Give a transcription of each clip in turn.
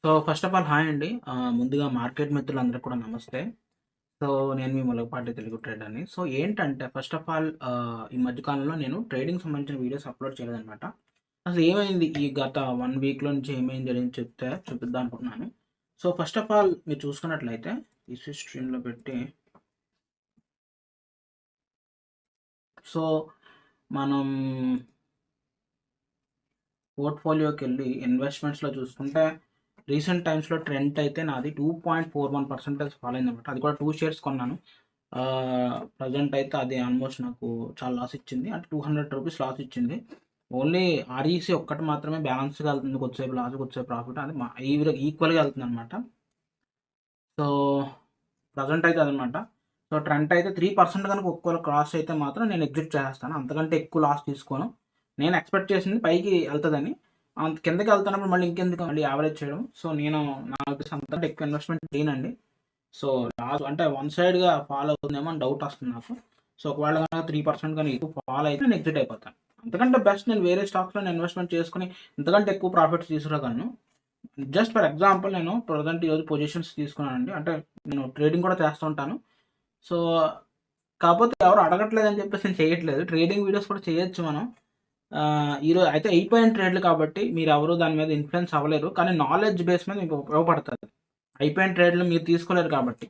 So, first of all hi అండి. ముందుగా market మిత్రులందరికీ కూడా నమస్తే. సో, నేను మీ ములగపాటి తెలుగు ట్రేడర్‌ని. సో, ఏంటంటే ఫస్ట్ ఆఫ్ ఆల్ ఈ మధ్య కాలంలో నేను ట్రేడింగ్‌కి సంబంధించిన వీడియోస్ అప్‌లోడ్ చేయలేదనమాట. అసలు ఏమైంది ఈ గత 1 వీక్‌లో నుంచి ఏమైంది అని చూపిద్దాం అనుకుంటున్నాను. సో, ఫస్ట్ ఆఫ్ ఆల్ మీరు చూసుకున్నట్లయితే ఈసీ స్ట్రీమ్‌లో పెట్టి సో, మనం పోర్ట్‌ఫోలియోకెళ్ళి ఇన్వెస్ట్‌మెంట్స్‌లో చూసుకుంటే రీసెంట్ టైమ్స్‌లో ట్రెండ్ అయితే నాది 2.41% ఫాల్ అయిందనమాట. అది కూడా 2 షేర్స్ కొన్నాను. ప్రెజెంట్ అయితే అది ఆల్మోస్ట్ నాకు చాలా లాస్ ఇచ్చింది. అంటే రూ. 200 లాస్ ఇచ్చింది. ఓన్లీ ఆర్ఈసీ ఒక్కటి మాత్రమే బ్యాలెన్స్‌గా వెళ్తుంది. కొద్దిసేపు లాస్, కొద్దిసేపు ప్రాఫిట్ అది ఈక్వల్‌గా వెళ్తుందనమాట. సో, ప్రెజెంట్ అయితే అదనమాట. సో, ట్రెండ్ అయితే 3% కనుక ఒక్కవేళ క్రాస్ అయితే మాత్రం నేను ఎగ్జిట్ చేసేస్తాను. అంతకంటే ఎక్కువ లాస్ తీసుకోను. నేను ఎక్స్‌పెక్ట్ చేసింది పైకి ఎళ్తదని. అంత కిందకి ఎళ్తున్నప్పుడు మళ్ళీ ఇంకెందుకు మళ్ళీ యావరేజ్ చేయడం. సో, నేను నాకు తెలిసి అంతకంటే ఎక్కువ ఇన్వెస్ట్‌మెంట్ చేయనండి. సో, లాస్ అంటే వన్ సైడ్‌గా ఫాల్ అవుతుందేమో అని డౌట్ వస్తుంది నాకు. సో, ఒకవేళ గనక 3% గాని ఎక్కువ ఫాల్ అయితే నేను ఎగ్జిట్ అయిపోతాను. అంతకంటే బెస్ట్ నేను వేరే స్టాక్స్‌లో ఇన్వెస్ట్‌మెంట్ చేసుకొని ఇంతకంటే ఎక్కువ ప్రాఫిట్స్ తీసుకురాగలను. జస్ట్ ఫర్ ఎగ్జాంపుల్ నేను ప్రెజెంట్ ఈరోజు పొజిషన్స్ తీసుకున్నానండి. అంటే నేను ట్రేడింగ్ కూడా చేస్తూ ఉంటాను. సో, కాపోతే ఎవరు అడగట్లేదని చెప్పేసి నేను చేయట్లేదు. ట్రేడింగ్ వీడియోస్ కూడా చేయొచ్చు మనం. ఈరోజు అయితే అయిపోయిన ట్రేడ్‌లు కాబట్టి మీరెవరు దాని మీద ఇన్‌ఫ్లుయెన్స్ అవ్వలేరు. కానీ నాలెడ్జ్ బేస్ మీద మీకు ఉపయోగపడతది. అయిపోయిన ట్రేడ్‌లు మీరు తీసుకోలేరు కాబట్టి.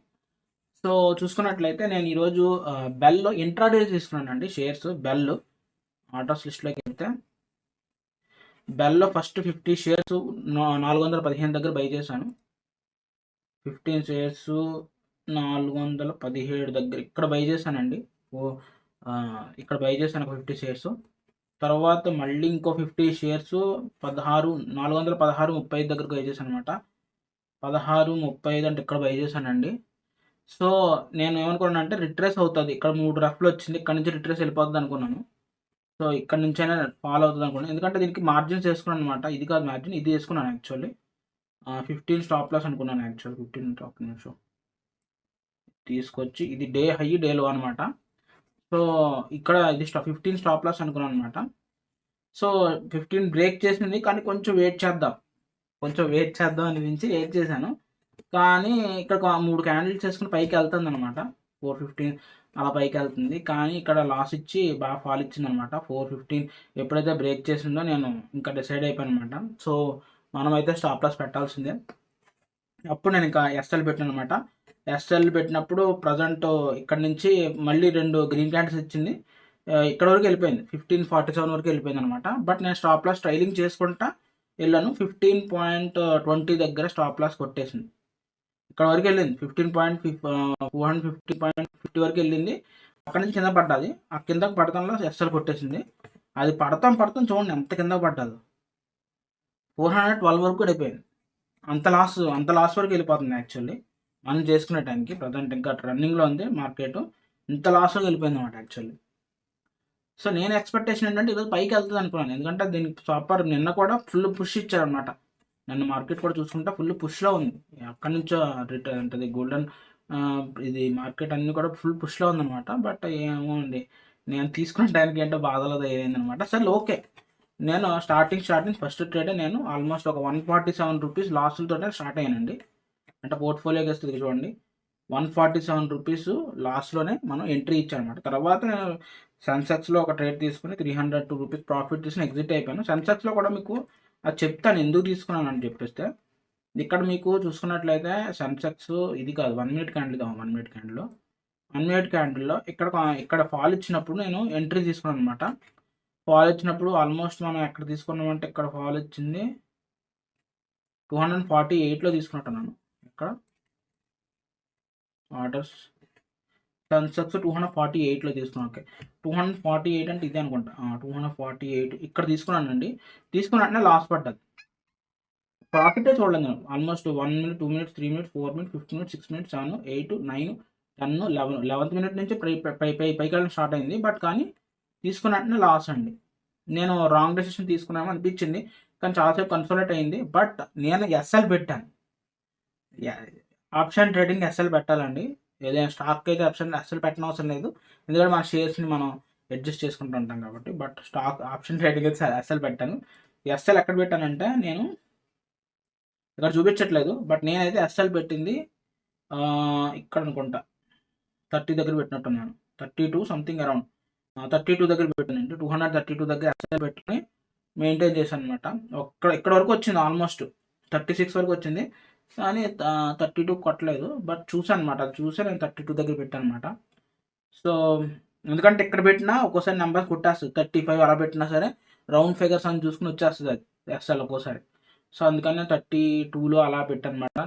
సో, చూసుకున్నట్లయితే నేను ఈరోజు బెల్‌లో ఇంట్రాడే తీసుకున్నానండి షేర్స్ బెల్. ఆర్డర్స్ లిస్ట్‌లోకెళ్తే బెల్‌లో ఫస్ట్ 50 షేర్స్ 415 దగ్గర బై చేశాను. 15 షేర్స్ 417 దగ్గర ఇక్కడ బై చేశానండి. ఇక్కడ బై చేశాను ఒక 50 షేర్స్. తర్వాత మళ్ళీ ఇంకో 50 షేర్స్ 416, 35 దగ్గర బై చేశాననమాట. 16, 35 అంటే ఇక్కడ బై చేశానండి. సో, నేను ఏమనుకున్నానంటే రిట్రేస్ అవుతది. ఇక్కడ 3 రఫ్‌లు వచ్చింది. ఇక్కడ నుంచి రిట్రేస్ వెళ్ళిపోద్ది అనుకున్నాను. సో, ఇక్కడ నుంచైనా ఫాలో అవుతది అనుకున్నాను. ఎందుకంటే దీనికి మార్జిన్స్ ఏసుకున్నాను అనమాట. ఇది కాదు మార్జిన్ ఇది ఏసుకున్నాను యాక్చువల్లీ. 15 స్టాప్ లాస్ అనుకున్నాను యాక్చువల్ 15 ఒక్క నిమిషం. తీసుకొచ్చి ఇది డే హై, డే లో అనమాట. సో, ఇక్కడ ఇది 15 స్టాప్ లాస్ అనుకున్నాను అనమాట. సో, 15 బ్రేక్ చేసింది. కానీ కొంచెం వెయిట్ చేద్దాం. కొంచెం వెయిట్ చేద్దాం అనిపించి వెయిట్ చేశాను. కానీ ఇక్కడ 3 క్యాండిల్స్ చేసుకొని పైకెళ్తుందనమాట. 415 అలా పైకెళ్తుంది. కానీ ఇక్కడ లాస్ ఇచ్చి బాగా ఫాల్ ఇచ్చిందనమాట. 415 ఎప్పుడైతే బ్రేక్ చేసిందో నేను ఇంకా డిసైడ్ అయిపోయాననమాట. సో, మనమైతే స్టాప్ లాస్ పెట్టాల్సిందే. అప్పుడు నేను ఇంకా ఎస్ఎల్ పెట్టాననమాట. ఎస్ఎల్ పెట్టినప్పుడు ప్రజెంట్ ఇక్కడ నుంచి మళ్ళీ 2 గ్రీన్ క్యాండిల్స్ ఇచ్చింది. ఇక్కడ వరకు వెళ్ళిపోయింది. 1547 వరకు వెళ్ళిపోయిందనమాట. బట్ నేను స్టాప్ లాస్ ట్రైలింగ్ చేసుకుంటా వెళ్ళాను. 15.20 దగ్గర స్టాప్ లాస్ కొట్టేసింది. ఇక్కడ వరకు వెళ్ళింది 450.50 వరకు వెళ్ళింది. అక్కడ నుంచి కింద పడ్డది. ఆ కిందకు పడతంలో ఎస్ఎల్ కొట్టేసింది. అది పడతాం చూడండి ఎంత కింద పడ్డదో. 412 వరకు కూడా అయిపోయింది. అంత లాస్ వరకు వెళ్ళిపోతుంది యాక్చువల్లీ. మనం చేసుకునే టైంకి ప్రజెంట్ ఇంకా రన్నింగ్లో ఉంది మార్కెట్. ఇంత లాస్ వరకు వెళ్ళిపోయింది అనమాట యాక్చువల్లీ. సో, నేను ఎక్స్పెక్టేషన్ ఏంటంటే ఈరోజు పైకి వెళ్తుంది అనుకున్నాను. ఎందుకంటే దీనికి ప్రాపర్ నిన్న కూడా ఫుల్ పుష్ ఇచ్చారనమాట. నిన్న మార్కెట్ కూడా చూసుకుంటే ఫుల్ పుష్‌లో ఉంది. అక్కడి నుంచో ఉంటది గోల్డెన్ ఇది మార్కెట్ అన్నీ కూడా ఫుల్ పుష్‌లో ఉందనమాట. బట్ ఏమో అండి. నేను తీసుకున్న టైంకి ఏంటో బాధలో తయారైందనమాట. సర్లే ఓకే. నేను స్టార్టింగ్ ఫస్ట్ ట్రేడే నేను ఆల్మోస్ట్ ఒక రూ. 147 లాసులతోనే స్టార్ట్ అయ్యానండి. అంటే పోర్ట్‌ఫోలియోకి వస్తది చూడండి. రూ. 147 లాస్‌లోనే మనం ఎంట్రీ ఇచ్చామనమాట. తర్వాత నేను సెన్సెక్స్‌లో ఒక ట్రేడ్ తీసుకొని రూ. 302 ప్రాఫిట్ తీసుకొని ఎగ్జిట్ అయిపోయాను. సెన్సెక్స్‌లో కూడా మీకు అది చెప్తాను ఎందుకు తీసుకున్నానని చెప్పేస్తే. ఇక్కడ మీకు చూసుకున్నట్లయితే సెన్సెక్స్ ఇది కాదు 1 మినిట్ క్యాండిల్ ఇద్దాం 1 మినిట్ క్యాండిల్‌లో. 1 మినిట్ క్యాండిల్‌లో ఇక్కడ ఫాల్ ఇచ్చినప్పుడు నేను ఎంట్రీ తీసుకున్నాననమాట. ఫాల్ ఇచ్చినప్పుడు ఆల్మోస్ట్ మనం ఎక్కడ తీసుకున్నామంటే ఇక్కడ ఫాల్ ఇచ్చింది 248లో తీసుకున్నట్టున్నాను. ఇక్కడ ఆర్డర్స్ సెన్సెక్స్ 248లో తీసుకున్నాను. ఓకే. 248 అంటే ఇదే అనుకుంటా. 248 ఇక్కడ తీసుకున్నానండి. తీసుకున్న వెంటనే లాస్ పడ్డది. ప్రాఫిటే చూడలేదు నేను. Almost 1 minute, 2 minutes, 3 minutes, 4 minutes, 15 minutes, 6 minutes, 7, 8, 9, 10, 11 11థ్ మినిట్ నుంచి పైకెళ్ళడం స్టార్ట్ అయింది. బట్ కానీ తీసుకున్న వెంటనే లాస్ అండి. నేను రాంగ్ డెసిషన్ తీసుకున్నామో అనిపించింది. కానీ చాలాసేపు కన్సోలేట్ అయింది. బట్ నేను ఎస్ఎల్ పెట్టాను. ఆప్షన్ ట్రేడింగ్ ఎస్ఎల్ పెట్టాలండి. ఏదైనా స్టాక్ అయితే ఎస్ఎల్ పెట్టనవసరం లేదు. ఎందుకంటే మన షేర్స్‌ని మనం అడ్జస్ట్ చేసుకుంటూ ఉంటాం కాబట్టి. బట్ ఆప్షన్ ట్రేడింగ్ అయితే ఎస్ఎల్ పెట్టాను. ఎస్ఎల్ ఎక్కడ పెట్టానంటే నేను ఇక్కడ చూపించట్లేదు, బట్ నేనైతే ఎస్ఎల్ పెట్టింది ఇక్కడ అనుకుంటా 30 దగ్గర పెట్టినట్టున్నాను, 32 సంథింగ్ అరౌండ్ 32 దగ్గర పెట్టానండి, 232 దగ్గర ఎస్ఎల్ పెట్టుకుని మెయింటైన్ చేశాను అనమాట. ఇక్కడ వరకు వచ్చింది, ఆల్మోస్ట్ 36 వరకు వచ్చింది, కానీ 32 కొట్టలేదు. బట్ చూసాను అనమాట, అది చూసే నేను 32 దగ్గర పెట్టాను అనమాట. సో ఎందుకంటే ఇక్కడ పెట్టినా ఒక్కోసారి నెంబర్స్ కొట్టేస్తుంది, 35 అలా పెట్టినా సరే రౌండ్ ఫిగర్స్ అని చూసుకుని వచ్చేస్తుంది అది ఎస్ఎల్ ఒక్కోసారి. సో అందుకని 32లో అలా పెట్టాను అనమాట.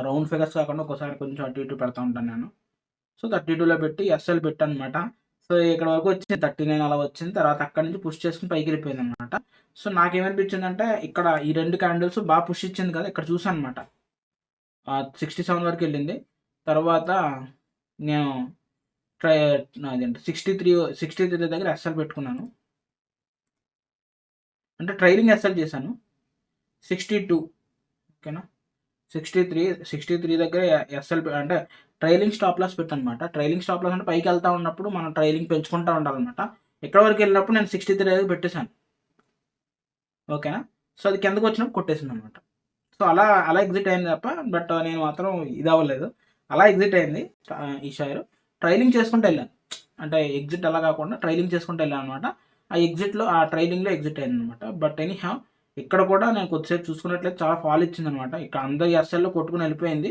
రౌండ్ ఫిగర్స్ కాకుండా ఒక్కోసారి కొంచెం అటు ఇటు పెడతా ఉంటాను నేను. సో 32లో పెట్టి ఎస్ఎల్ పెట్టాను అనమాట. సో ఇక్కడ వరకు వచ్చింది 39 అలా వచ్చింది. తర్వాత అక్కడ నుంచి పుష్ చేసుకుని పైకి వెళ్ళిపోయింది అనమాట. సో నాకేమనిపించింది అంటే ఇక్కడ ఈ 2 క్యాండిల్స్ బాగా పుష్ ఇచ్చింది కదా, ఇక్కడ చూసాను అనమాట 67 వరకు వెళ్ళింది. తర్వాత నేను అదేంటి 63 దగ్గర ఎస్ఎల్ పెట్టుకున్నాను, అంటే ట్రైలింగ్ ఎస్ఎల్ చేశాను 62, ఓకేనా. 63 దగ్గర ఎస్ఎల్ అంటే ట్రైలింగ్ స్టాప్ లాస్ పెట్టనమాట. ట్రైలింగ్ స్టాప్ లాస్ అంటే పైకి వెళ్తా ఉన్నప్పుడు మనం ట్రైలింగ్ పెంచుకుంటూ ఉండాలన్నమాట. ఎక్కడ వరకు వెళ్ళినప్పుడు నేను 63 దగ్గర పెట్టేశాను, ఓకేనా. సో అది కిందకు వచ్చినప్పుడు కొట్టేసింది అనమాట. సో అలా ఎగ్జిట్ అయింది తప్ప, బట్ నేను మాత్రం ఇది అవ్వలేదు, అలా ఎగ్జిట్ అయింది ఈ షేర్. ట్రైలింగ్ చేసుకుంటూ వెళ్ళాను, అంటే ఎగ్జిట్ అలా కాకుండా ట్రైలింగ్ చేసుకుంటూ వెళ్ళాను అనమాట. ఆ ట్రైలింగ్లో ఎగ్జిట్ అయింది అనమాట. బట్ ఎనీహౌ ఇక్కడ కూడా నేను కొద్దిసేపు చూసుకున్నట్లయితే చాలా ఫాల్ ఇచ్చింది అనమాట. ఇక్కడ అందరి ఎస్ఎల్లో కొట్టుకుని వెళ్ళిపోయింది,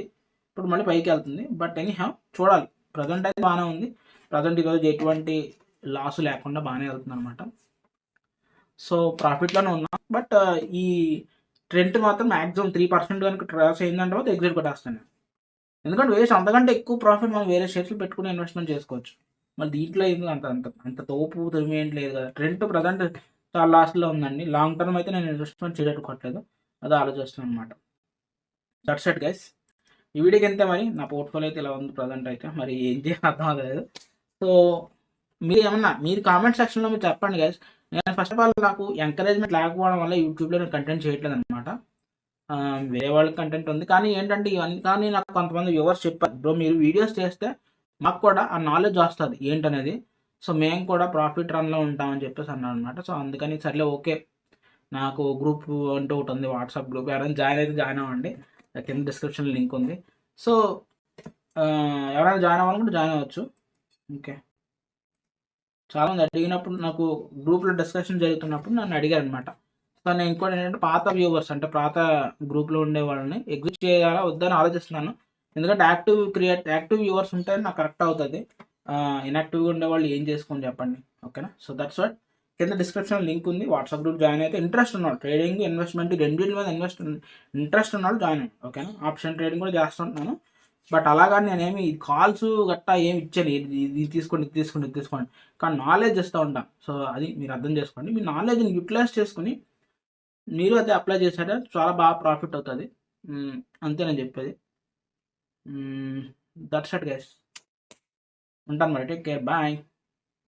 ఇప్పుడు మళ్ళీ పైకి వెళ్తుంది. బట్ ఎనీహౌ చూడాలి, ప్రజెంట్ అయితే బాగానే ఉంది. ప్రజెంట్ ఈరోజు ఎటువంటి లాస్ లేకుండా బాగానే వెళ్తుంది అనమాట. సో ప్రాఫిట్లోనే ఉన్నా, బట్ ఈ ట్రెండ్ మాత్రం మ్యాక్సిమం 3% కనుక క్రాస్ అయిందంటే మాత్రం ఎగ్జిట్ కొట్టేస్తాను. ఎందుకంటే వేస్ట్, అంతకంటే ఎక్కువ ప్రాఫిట్ మనం వేరే షేర్స్లో పెట్టుకుని ఇన్వెస్ట్మెంట్ చేసుకోవచ్చు. మళ్ళీ దీంట్లో ఎందుకు అంత తోపు తెలియట్ లేదు కదా. ట్రెండ్ ప్రజెంట్ చాలా లాస్ట్లో ఉందండి. లాంగ్ టర్మ్ అయితే నేను ఇన్వెస్ట్మెంట్ చేయడానికి కొట్టలేదు, అదే ఆలోచిస్తున్నాను అనమాట. దట్స్ ఇట్ గైస్, ఈ వీడియోకి ఎంత మరి నా పోర్ట్ఫోలియో అయితే ఇలా ఉంది ప్రజెంట్ అయితే. మరి ఏం చేయాలి అర్థం అవ్వలేదు. సో మీరు కామెంట్ సెక్షన్లో మీరు చెప్పండి గైస్. నేను ఫస్ట్ ఆఫ్ ఆల్ నాకు ఎంకరేజ్మెంట్ లేకపోవడం వల్ల యూట్యూబ్లో నేను కంటెంట్ చేయట్లేదు అనమాట. వేరే వాళ్ళకి కంటెంట్ ఉంది, కానీ ఏంటంటే ఇవన్నీ కానీ నాకు కొంతమంది వ్యూవర్స్ చెప్పారు, బ్రో మీరు వీడియోస్ చేస్తే మాకు కూడా ఆ నాలెడ్జ్ వస్తుంది ఏంటనేది, సో మేము కూడా ప్రాఫిట్ రన్లో ఉంటామని చెప్పేసి అన్నాను అనమాట. సో అందుకని సర్లే ఓకే, నాకు గ్రూప్ అంటూ ఒకటి ఉంది, వాట్సాప్ గ్రూప్, ఎవరైనా జాయిన్ అయితే జాయిన్ అవ్వండి, కింద డిస్క్రిప్షన్ లింక్ ఉంది. సో ఎవరైనా జాయిన్ అవ్వాలనుకుంటే జాయిన్ అవ్వచ్చు, ఓకే. చాలామంది అడిగినప్పుడు నాకు గ్రూప్లో డిస్కషన్ జరుగుతున్నప్పుడు నన్ను అడిగారు అనమాట. సో నేను ఇంకోటి ఏంటంటే పాత వ్యూవర్స్, అంటే పాత గ్రూప్లో ఉండే వాళ్ళని ఎగ్జిట్ చేయాలా వద్దని ఆలోచిస్తున్నాను. ఎందుకంటే యాక్టివ్ వ్యూవర్స్ ఉంటే నాకు కరెక్ట్ అవుతుంది. ఇన్యాక్టివ్గా ఉండే వాళ్ళు ఏం చేసుకోని చెప్పండి, ఓకేనా. సో దట్స్ వాట్, కింద డిస్క్రిప్షన్ లింక్ ఉంది, వాట్సాప్ గ్రూప్ జాయిన్ అయితే ఇంట్రెస్ట్ ఉన్నాడు, ట్రేడింగ్ ఇన్వెస్ట్మెంట్ రెండింటి మీద ఇంట్రెస్ట్ ఉన్నాడు జాయిన్ అయ్యి, ఓకేనా. ఆప్షన్ ట్రేడింగ్ కూడా చేస్తుంటున్నాను, బట్ అలాగా నేనేమి కాల్స్ గట్టా ఏమి ఇచ్చాను, ఇది తీసుకోండి, కానీ నాలెడ్జ్ ఇస్తూ ఉంటాను. సో అది మీరు అర్థం చేసుకోండి, మీ నాలెడ్జ్ని యూటిలైజ్ చేసుకుని మీరు అయితే అప్లై చేశారా చాలా బాగా ప్రాఫిట్ అవుతుంది, అంతే నేను చెప్పేది. దట్స్ ఇట్ గైస్, ఉంటాను మరి, టేక్ కేర్, బాయ్.